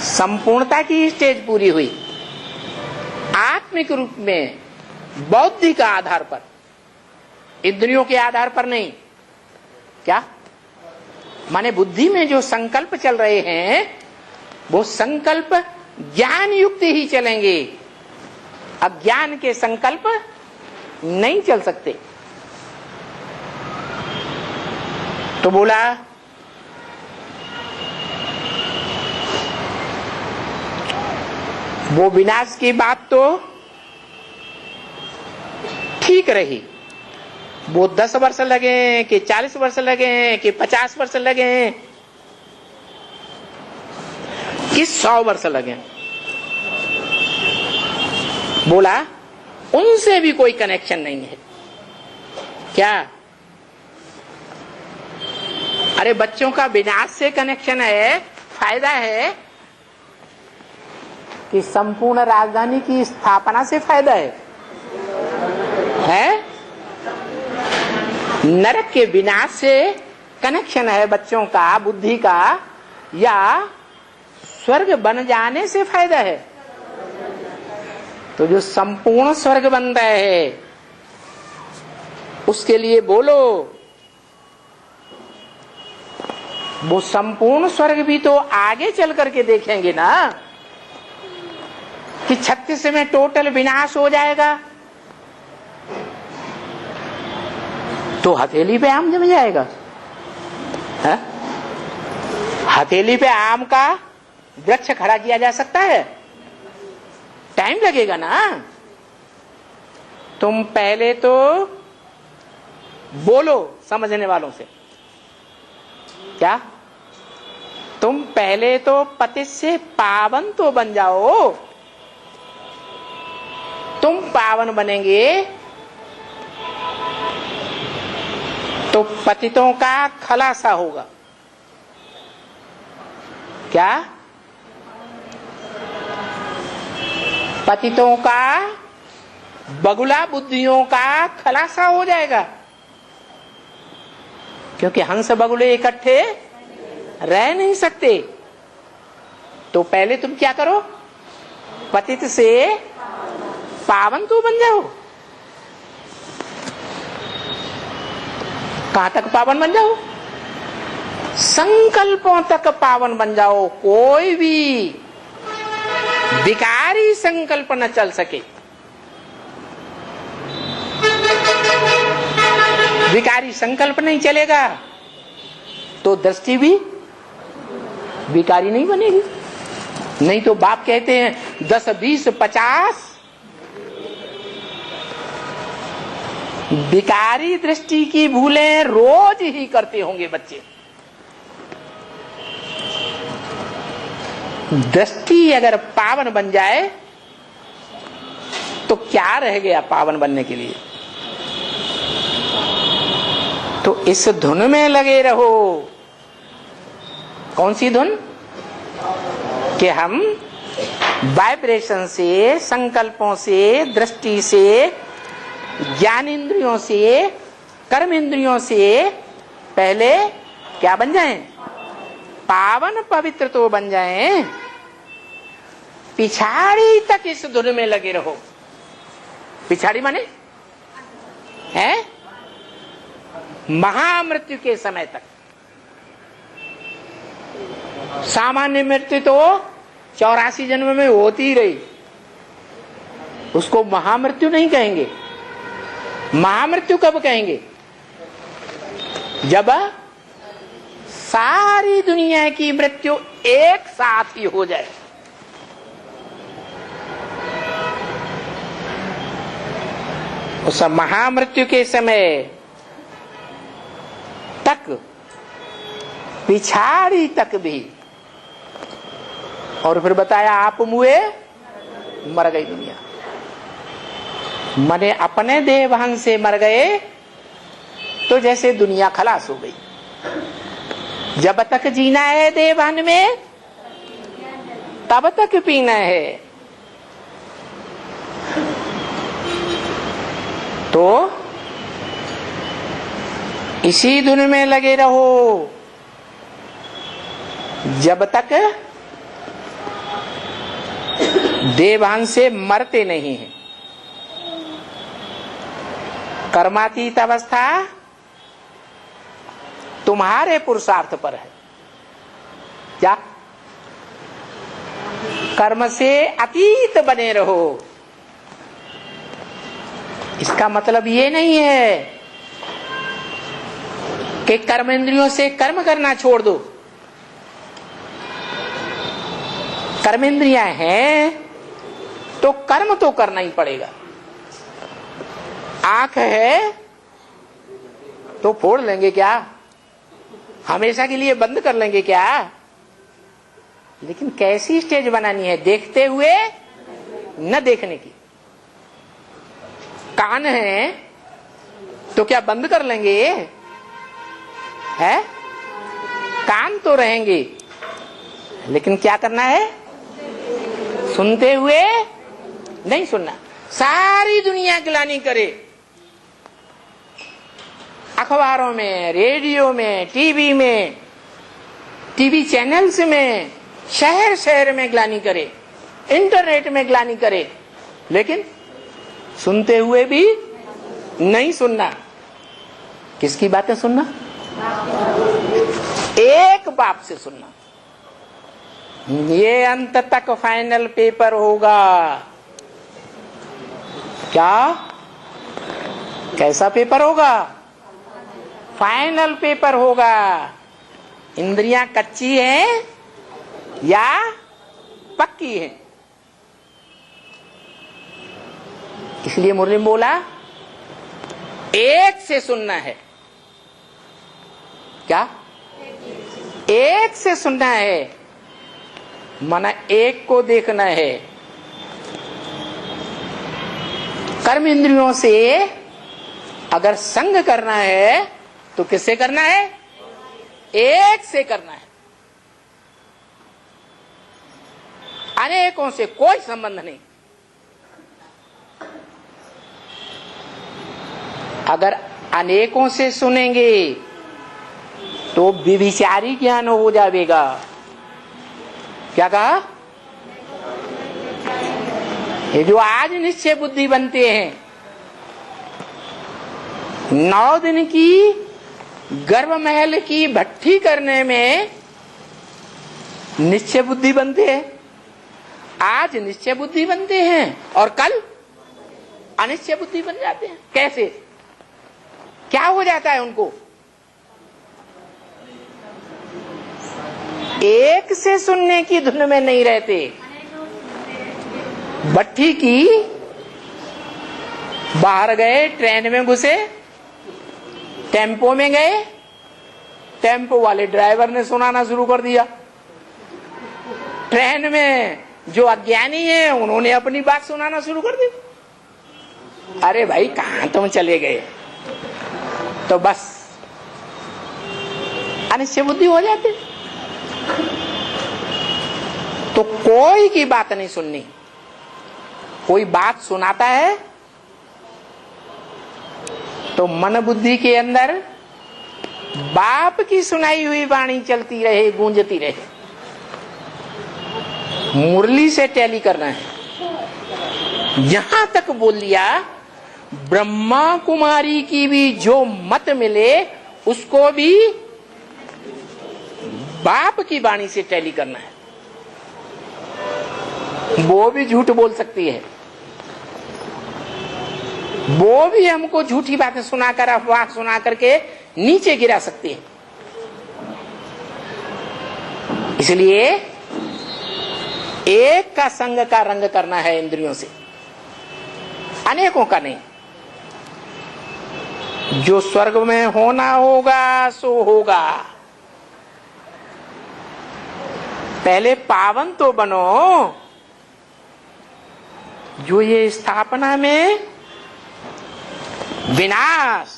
संपूर्णता की स्टेज पूरी हुई, आत्मिक रूप में बौद्धिक आधार पर, इंद्रियों के आधार पर नहीं। क्या माने बुद्धि में जो संकल्प चल रहे हैं वो संकल्प ज्ञान युक्त ही चलेंगे, अज्ञान के संकल्प नहीं चल सकते। तो बोला वो विनाश की बात तो ठीक रही, वो 10 वर्ष लगे कि 40 वर्ष लगे कि 50 वर्ष लगे कि 100 वर्ष लगे, बोला उनसे भी कोई कनेक्शन नहीं है। क्या? अरे बच्चों का विनाश से कनेक्शन है, फायदा है कि संपूर्ण राजधानी की स्थापना से फायदा है? नरक के विनाश से कनेक्शन है बच्चों का, बुद्धि का, या स्वर्ग बन जाने से फायदा है? तो जो संपूर्ण स्वर्ग बन रहा है उसके लिए बोलो, वो संपूर्ण स्वर्ग भी तो आगे चल करके देखेंगे ना कि 36 में टोटल विनाश हो जाएगा तो हथेली पे आम जम जाएगा। है? हथेली पे आम का वृक्ष खड़ा किया जा सकता है? टाइम लगेगा ना। तुम पहले तो बोलो समझने वालों से, क्या तुम पहले तो पति से पावन तो बन जाओ। तुम पावन बनेंगे तो पतितों का खलासा होगा। क्या? पतितों का, बगुला बुद्धियों का खलासा हो जाएगा, क्योंकि हंस बगुले इकट्ठे रह नहीं सकते। तो पहले तुम क्या करो, पतित से पावन तो बन जाओ। कहां तक पावन बन जाओ? संकल्पों तक पावन बन जाओ, कोई भी विकारी संकल्प न चल सके। विकारी संकल्प नहीं चलेगा तो दृष्टि भी विकारी नहीं बनेगी। नहीं तो बाप कहते हैं 10, 20, 50 विकारी दृष्टि की भूलें रोज ही करते होंगे बच्चे। दृष्टि अगर पावन बन जाए तो क्या रह गया पावन बनने के लिए? तो इस धुन में लगे रहो। कौन सी धुन? कि हम वाइब्रेशन से, संकल्पों से, दृष्टि से, ज्ञान इंद्रियों से, कर्म इंद्रियों से पहले क्या बन जाएं? पावन पवित्र तो बन जाएं। पिछाड़ी तक इस धुन में लगे रहो। पिछाड़ी माने है महामृत्यु के समय तक। सामान्य मृत्यु तो 84 जन्म में होती ही रही, उसको महामृत्यु नहीं कहेंगे। महामृत्यु कब कहेंगे? जब सारी दुनिया की मृत्यु एक साथ ही हो जाए। उस महामृत्यु के समय तक, पिछाड़ी तक भी। और फिर बताया आप मुए मर गई दुनिया। मने अपने देवहन से मर गए तो जैसे दुनिया खलास हो गई। जब तक जीना है देवहन में तब तक पीना है। तो इसी धुन में लगे रहो जब तक देवांश से मरते नहीं हैं। कर्मातीत अवस्था तुम्हारे पुरुषार्थ पर है। क्या? कर्म से अतीत बने रहो। इसका मतलब ये नहीं है कि कर्मेंद्रियों से कर्म करना छोड़ दो। कर्मेंद्रियां हैं तो कर्म तो करना ही पड़ेगा। आंख है तो फोड़ लेंगे क्या? हमेशा के लिए बंद कर लेंगे क्या? लेकिन कैसी स्टेज बनानी है? देखते हुए न देखने की। कान है तो क्या बंद कर लेंगे? है? कान तो रहेंगे, लेकिन क्या करना है? सुनते हुए नहीं सुनना। सारी दुनिया गिलानी करे, अखबारों में, रेडियो में, टीवी चैनल्स में, शहर शहर में ग्लानी करे, इंटरनेट में ग्लानी करे, लेकिन सुनते हुए भी नहीं सुनना। किसकी बातें सुनना? एक बाप से सुनना। ये अंत तक फाइनल पेपर होगा। क्या? कैसा पेपर होगा? फाइनल पेपर होगा। इंद्रियां कच्ची हैं या पक्की हैं? इसलिए मुरली में बोला एक से सुनना है। क्या? एक से सुनना है, माना एक को देखना है। कर्म इंद्रियों से अगर संग करना है तो किससे करना है? एक से करना है। अनेकों से कोई संबंध नहीं। अगर अनेकों से सुनेंगे तो विविचारी ज्ञान हो जाएगा। क्या कहा? ये जो आज निश्चय बुद्धि बनते हैं, 9 दिन की गर्भ महल की भट्ठी करने में निश्चय बुद्धि बनते हैं। आज निश्चय बुद्धि बनते हैं और कल अनिश्चय बुद्धि बन जाते हैं। कैसे? क्या हो जाता है उनको? एक से सुनने की धुन में नहीं रहते। भट्ठी की बाहर गए, ट्रेन में घुसे, टेम्पो में गए, टेम्पो वाले ड्राइवर ने सुनाना शुरू कर दिया। ट्रेन में जो अज्ञानी है उन्होंने अपनी बात सुनाना शुरू कर दी। अरे भाई कहां तुम चले गए? तो बस अनिश्चय बुद्धि हो जाती। तो कोई की बात नहीं सुननी। कोई बात सुनाता है तो मन बुद्धि के अंदर बाप की सुनाई हुई वाणी चलती रहे, गूंजती रहे। मुरली से टैली करना है। यहां तक बोल लिया, ब्रह्मा कुमारी की भी जो मत मिले उसको भी बाप की वाणी से टैली करना है। वो भी झूठ बोल सकती है, वो भी हमको झूठी बातें सुनाकर, अफवाह सुना करके नीचे गिरा सकती है। इसलिए एक का संग का रंग करना है इंद्रियों से, अनेकों का नहीं। जो स्वर्ग में होना होगा सो होगा। पहले पावन तो बनो। जो ये स्थापना में विनाश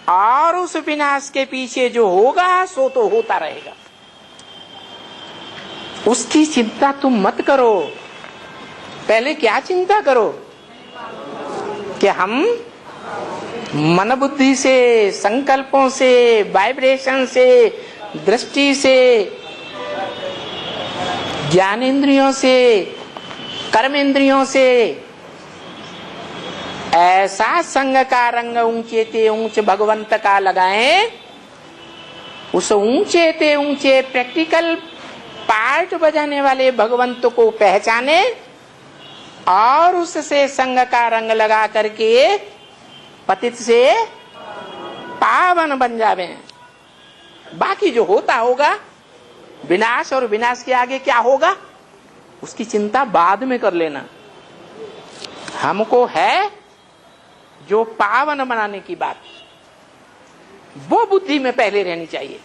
और उस विनाश के पीछे जो होगा सो तो होता रहेगा, उसकी चिंता तुम मत करो। पहले क्या चिंता करो कि हम मन बुद्धि से, संकल्पों से, वाइब्रेशन से, दृष्टि से ज्ञानेंद्रियों से, कर्मेंद्रियों से ऐसा संग का रंग ऊंचे ते ऊंच भगवंत का लगाएं, उस ऊंचे ते ऊंचे प्रैक्टिकल पार्ट बजाने वाले भगवंत को पहचाने और उससे संग का रंग लगा करके पतित से पावन बन जावे। बाकी जो होता होगा विनाश, और विनाश के आगे क्या होगा उसकी चिंता बाद में कर लेना। हमको है जो पावन बनाने की बात, वो बुद्धि में पहले रहनी चाहिए।